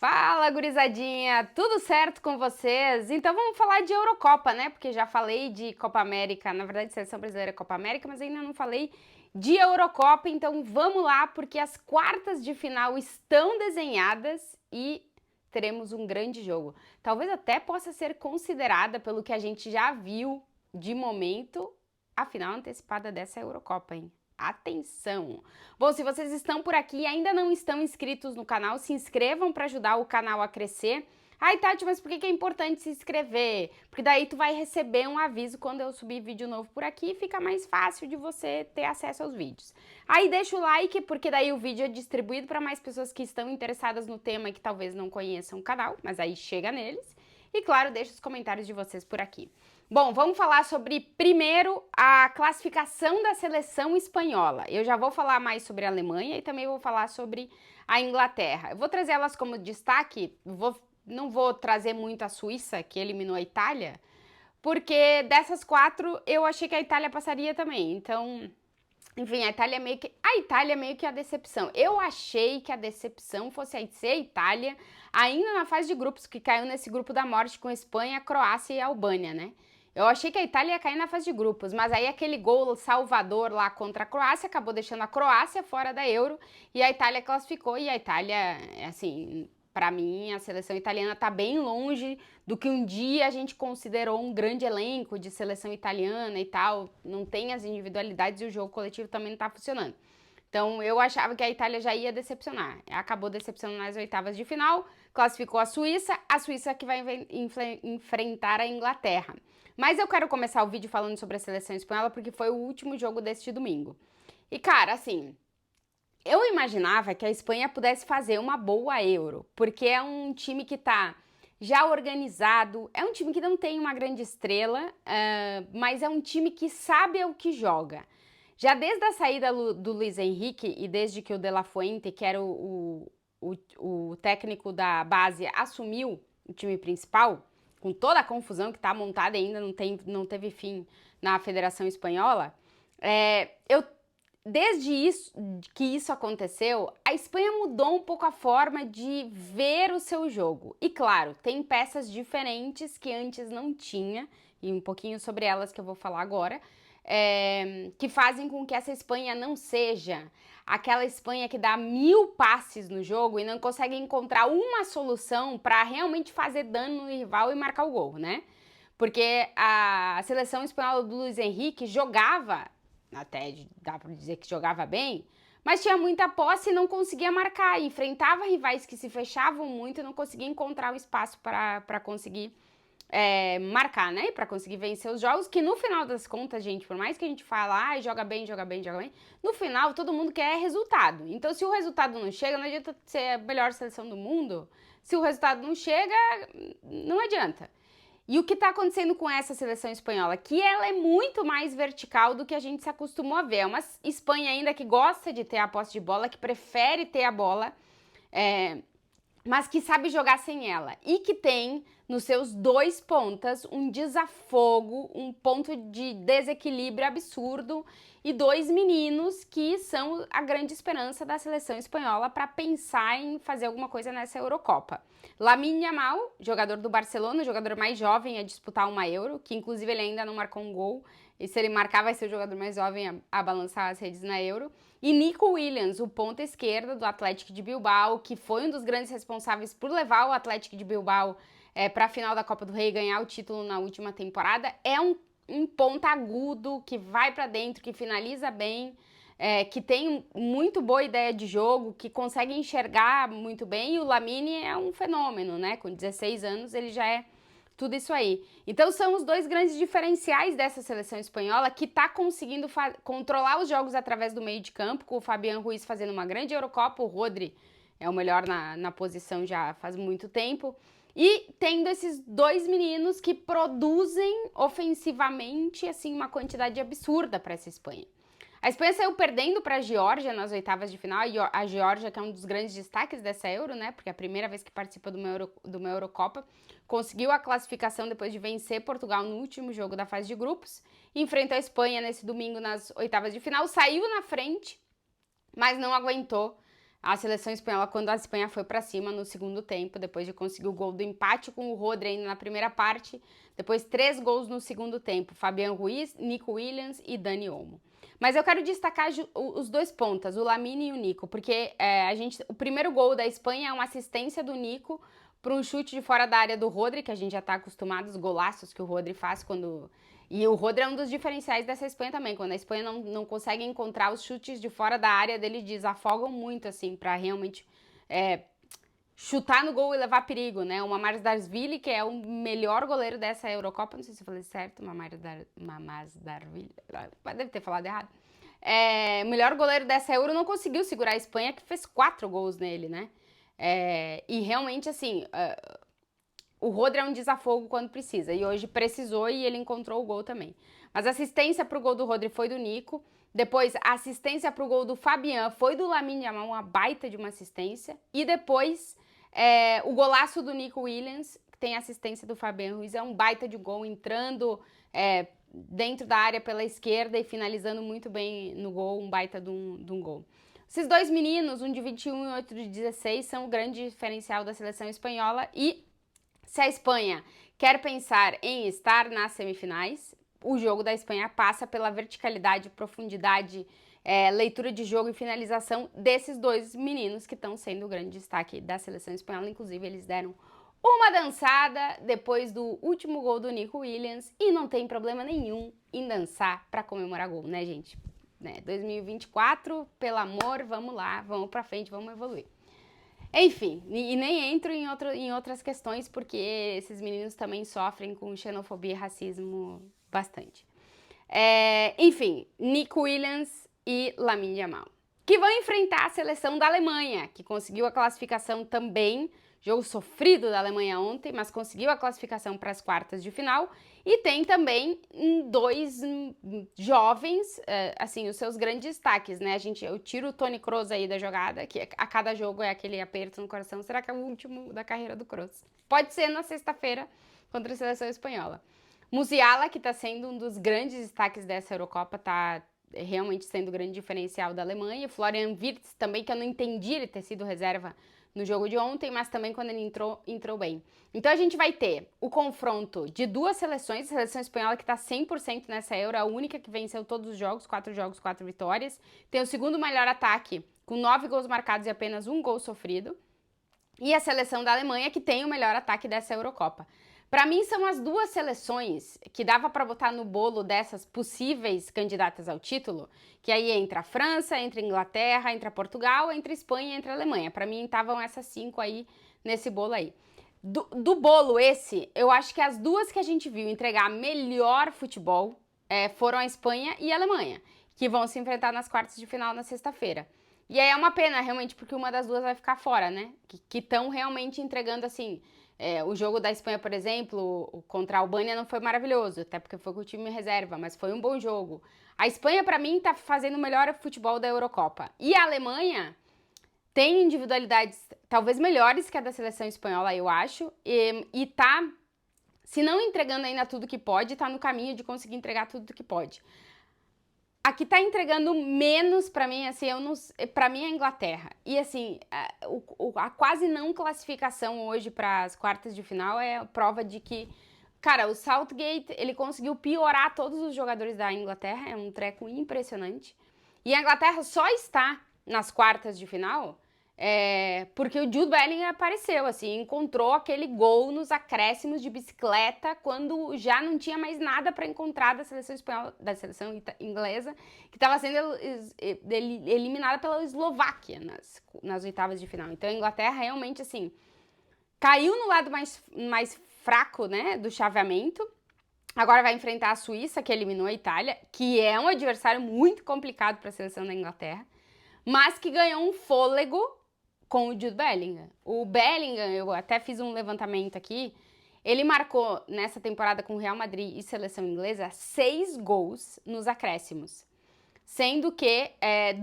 Fala, gurizadinha! Tudo certo com vocês? Então vamos falar de Eurocopa, né? Porque já falei de Copa América, na verdade, Seleção Brasileira é Copa América, mas ainda não falei de Eurocopa, então vamos lá, porque as quartas de final estão desenhadas e teremos um grande jogo. Talvez até possa ser considerada, pelo que a gente já viu de momento, a final antecipada dessa Eurocopa, hein? Atenção! Bom, se vocês estão por aqui e ainda não estão inscritos no canal, se inscrevam para ajudar o canal a crescer. Ai, Tati, mas por que é importante se inscrever? Porque daí tu vai receber um aviso quando eu subir vídeo novo por aqui e fica mais fácil de você ter acesso aos vídeos. Aí deixa o like, porque daí o vídeo é distribuído para mais pessoas que estão interessadas no tema e que talvez não conheçam o canal, mas aí chega neles. E claro, deixa os comentários de vocês por aqui. Bom, vamos falar sobre, primeiro, a classificação da seleção espanhola. Eu já vou falar mais sobre a Alemanha e também vou falar sobre a Inglaterra. Eu vou trazer elas como destaque, não vou trazer muito a Suíça, que eliminou a Itália, porque dessas quatro eu achei que a Itália passaria também. Então, enfim, a Itália é meio que a decepção. Eu achei que a decepção fosse ser a Itália, ainda na fase de grupos, que caiu nesse grupo da morte com Espanha, Croácia e Albânia, né? Eu achei que a Itália ia cair na fase de grupos, mas aí aquele gol salvador lá contra a Croácia acabou deixando a Croácia fora da Euro e a Itália classificou. E a Itália, assim, para mim, a seleção italiana tá bem longe do que um dia a gente considerou um grande elenco de seleção italiana e tal. Não tem as individualidades e o jogo coletivo também não tá funcionando. Então eu achava que a Itália já ia decepcionar. Acabou decepcionando nas oitavas de final, classificou a Suíça que vai enfrentar a Inglaterra. Mas eu quero começar o vídeo falando sobre a seleção espanhola porque foi o último jogo deste domingo. E cara, assim, eu imaginava que a Espanha pudesse fazer uma boa Euro, porque é um time que tá já organizado, é um time que não tem uma grande estrela, mas é um time que sabe o que joga. Já desde a saída do Luiz Henrique e desde que o De La Fuente, que era o técnico da base, assumiu o time principal, com toda a confusão que está montada e ainda não teve fim na Federação Espanhola, eu desde que isso aconteceu, a Espanha mudou um pouco a forma de ver o seu jogo. E claro, tem peças diferentes que antes não tinha, e um pouquinho sobre elas que eu vou falar agora, que fazem com que essa Espanha não seja aquela Espanha que dá 1000 passes no jogo e não consegue encontrar uma solução para realmente fazer dano no rival e marcar o gol, né? Porque a seleção espanhola do Luiz Henrique jogava, até dá para dizer que jogava bem, mas tinha muita posse e não conseguia marcar. Enfrentava rivais que se fechavam muito e não conseguia encontrar o espaço para conseguir marcar, né? Para conseguir vencer os jogos, que no final das contas, gente, por mais que a gente fale, joga bem, joga bem, joga bem, no final todo mundo quer resultado. Então, se o resultado não chega, não adianta ser a melhor seleção do mundo. Se o resultado não chega, não adianta. E o que está acontecendo com essa seleção espanhola? Que ela é muito mais vertical do que a gente se acostumou a ver. É uma Espanha ainda que gosta de ter a posse de bola, que prefere ter a bola, mas que sabe jogar sem ela. E que tem nos seus dois pontas um desafogo, um ponto de desequilíbrio absurdo e dois meninos que são a grande esperança da seleção espanhola para pensar em fazer alguma coisa nessa Eurocopa. Lamine Yamal, jogador do Barcelona, o jogador mais jovem a disputar uma Euro, que inclusive ele ainda não marcou um gol, e se ele marcar vai ser o jogador mais jovem a balançar as redes na Euro. E Nico Williams, o ponta esquerda do Atlético de Bilbao, que foi um dos grandes responsáveis por levar o Atlético de Bilbao para a final da Copa do Rei e ganhar o título na última temporada, é um ponta agudo, que vai para dentro, que finaliza bem, que tem muito boa ideia de jogo, que consegue enxergar muito bem, e o Lamine é um fenômeno, né? Com 16 anos ele já é tudo isso aí. Então são os dois grandes diferenciais dessa seleção espanhola, que está conseguindo controlar os jogos através do meio de campo, com o Fabián Ruiz fazendo uma grande Eurocopa, o Rodri é o melhor na posição já faz muito tempo, e tendo esses dois meninos que produzem ofensivamente assim uma quantidade absurda para essa Espanha. A Espanha saiu perdendo para a Geórgia nas oitavas de final, a Geórgia que é um dos grandes destaques dessa Euro, né, porque é a primeira vez que participa de uma Eurocopa, conseguiu a classificação depois de vencer Portugal no último jogo da fase de grupos, enfrentou a Espanha nesse domingo nas oitavas de final, saiu na frente, mas não aguentou a seleção espanhola, quando a Espanha foi para cima no segundo tempo, depois de conseguir o gol do empate com o Rodri ainda na primeira parte, depois 3 gols no segundo tempo, Fabián Ruiz, Nico Williams e Dani Olmo. Mas eu quero destacar os 2 pontas, o Lamine e o Nico, porque o primeiro gol da Espanha é uma assistência do Nico para um chute de fora da área do Rodri, que a gente já está acostumado, os golaços que o Rodri faz quando... E o Rodri é um dos diferenciais dessa Espanha também, quando a Espanha não consegue encontrar os chutes de fora da área dele, desafogam muito, assim, para realmente chutar no gol e levar perigo, né? O Mamardashvili, que é o melhor goleiro dessa Eurocopa, não sei se eu falei certo, Mamardashvili, deve ter falado errado. O melhor goleiro dessa Euro não conseguiu segurar a Espanha, que fez 4 gols nele, né? E realmente, assim, o Rodri é um desafogo quando precisa, e hoje precisou e ele encontrou o gol também. Mas a assistência pro gol do Rodri foi do Nico, depois a assistência pro gol do Fabián foi do Lamine Yamal, uma baita de uma assistência, e depois o golaço do Nico Williams, que tem assistência do Fabián Ruiz, é um baita de gol, entrando dentro da área pela esquerda e finalizando muito bem no gol, um baita de um gol. Esses 2 meninos, um de 21 e outro de 16, são o grande diferencial da seleção espanhola. E se a Espanha quer pensar em estar nas semifinais, o jogo da Espanha passa pela verticalidade, profundidade, leitura de jogo e finalização desses 2 meninos que estão sendo o grande destaque da seleção espanhola. Inclusive, eles deram uma dançada depois do último gol do Nico Williams e não tem problema nenhum em dançar para comemorar gol, né, gente? 2024, pelo amor, vamos lá, vamos pra frente, vamos evoluir. Enfim, e nem entro em outras questões, porque esses meninos também sofrem com xenofobia e racismo bastante. Enfim, Nico Williams e Lamine Yamal, que vão enfrentar a seleção da Alemanha, que conseguiu a classificação também, jogo sofrido da Alemanha ontem, mas conseguiu a classificação para as quartas de final. E tem também 2 jovens, assim, os seus grandes destaques, né? Eu tiro o Toni Kroos aí da jogada, que a cada jogo é aquele aperto no coração. Será que é o último da carreira do Kroos? Pode ser na sexta-feira contra a seleção espanhola. Musiala, que tá sendo um dos grandes destaques dessa Eurocopa, tá realmente sendo o grande diferencial da Alemanha. Florian Wirtz também, que eu não entendi ele ter sido reserva no jogo de ontem, mas também quando ele entrou bem. Então a gente vai ter o confronto de 2 seleções, a seleção espanhola que está 100% nessa Euro, a única que venceu todos os jogos, 4 jogos, 4 vitórias. Tem o segundo melhor ataque, com 9 gols marcados e apenas 1 gol sofrido. E a seleção da Alemanha, que tem o melhor ataque dessa Eurocopa. Para mim, são as 2 seleções que dava para botar no bolo dessas possíveis candidatas ao título, que aí entra a França, entra a Inglaterra, entra Portugal, entra a Espanha e entra a Alemanha. Para mim, estavam essas 5 aí nesse bolo aí. Do bolo esse, eu acho que as 2 que a gente viu entregar melhor futebol foram a Espanha e a Alemanha, que vão se enfrentar nas quartas de final na sexta-feira. E aí é uma pena, realmente, porque uma das 2 vai ficar fora, né? Que estão realmente entregando, assim... o jogo da Espanha, por exemplo, contra a Albânia não foi maravilhoso, até porque foi com o time em reserva, mas foi um bom jogo. A Espanha, para mim, tá fazendo o melhor futebol da Eurocopa. E a Alemanha tem individualidades talvez melhores que a da seleção espanhola, eu acho, e tá, se não entregando ainda tudo que pode, tá no caminho de conseguir entregar tudo que pode. A que tá entregando menos pra mim, assim, pra mim é a Inglaterra. E assim, a quase não classificação hoje para as quartas de final é prova de que, cara, o Southgate, ele conseguiu piorar todos os jogadores da Inglaterra, é um treco impressionante. E a Inglaterra só está nas quartas de final porque o Jude Bellingham apareceu, assim, encontrou aquele gol nos acréscimos de bicicleta quando já não tinha mais nada para encontrar da seleção espanhola, da seleção inglesa, que estava sendo eliminada pela Eslováquia nas oitavas de final. Então a Inglaterra realmente, assim, caiu no lado mais fraco, né, do chaveamento. Agora vai enfrentar a Suíça, que eliminou a Itália, que é um adversário muito complicado para a seleção da Inglaterra, mas que ganhou um fôlego com o Jude Bellingham. O Bellingham, eu até fiz um levantamento aqui, ele marcou nessa temporada com o Real Madrid e seleção inglesa 6 gols nos acréscimos. Sendo que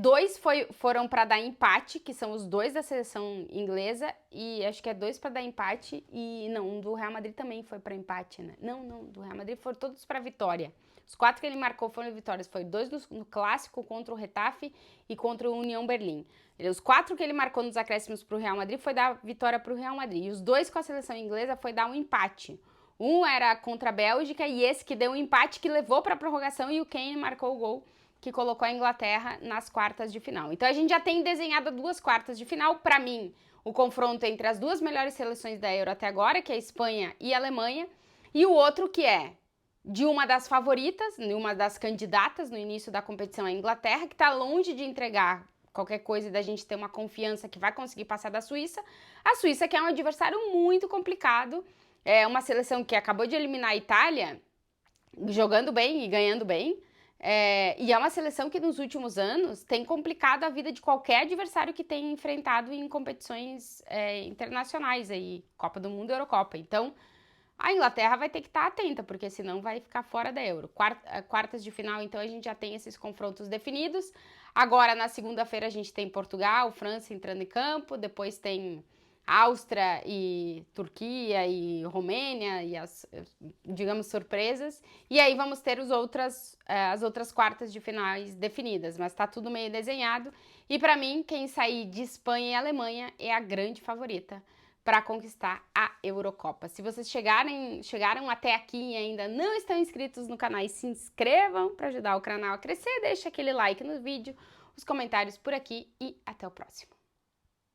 2 foram para dar empate, que são os 2 da seleção inglesa, e acho que 2 para dar empate, e não, um do Real Madrid também foi para empate, né? Não, do Real Madrid foram todos para vitória. Os 4 que ele marcou foram vitórias, foi 2 no clássico contra o Retafe e contra o União Berlim. Os 4 que ele marcou nos acréscimos para o Real Madrid foi dar vitória para o Real Madrid. E os 2 com a seleção inglesa foi dar um empate. Um era contra a Bélgica e esse que deu um empate que levou para a prorrogação e o Kane marcou o gol que colocou a Inglaterra nas quartas de final. Então a gente já tem desenhado 2 quartas de final. Para mim, o confronto entre as 2 melhores seleções da Euro até agora, que é a Espanha e a Alemanha, e o outro que é de uma das favoritas, uma das candidatas no início da competição, a Inglaterra, que está longe de entregar qualquer coisa e da gente ter uma confiança que vai conseguir passar da Suíça. A Suíça, que é um adversário muito complicado, é uma seleção que acabou de eliminar a Itália, jogando bem e ganhando bem, e é uma seleção que nos últimos anos tem complicado a vida de qualquer adversário que tenha enfrentado em competições internacionais, aí, Copa do Mundo e Eurocopa. Então, a Inglaterra vai ter que estar atenta, porque senão vai ficar fora da Euro. Quartas de final, então, a gente já tem esses confrontos definidos. Agora, na segunda-feira, a gente tem Portugal, França entrando em campo, depois tem Áustria e Turquia e Romênia e as, digamos, surpresas. E aí vamos ter as outras quartas de finais definidas, mas tá tudo meio desenhado. E para mim, quem sair de Espanha e Alemanha é a grande favorita para conquistar a Eurocopa. Se vocês chegaram até aqui e ainda não estão inscritos no canal, se inscrevam para ajudar o canal a crescer, deixa aquele like no vídeo, os comentários por aqui e até o próximo.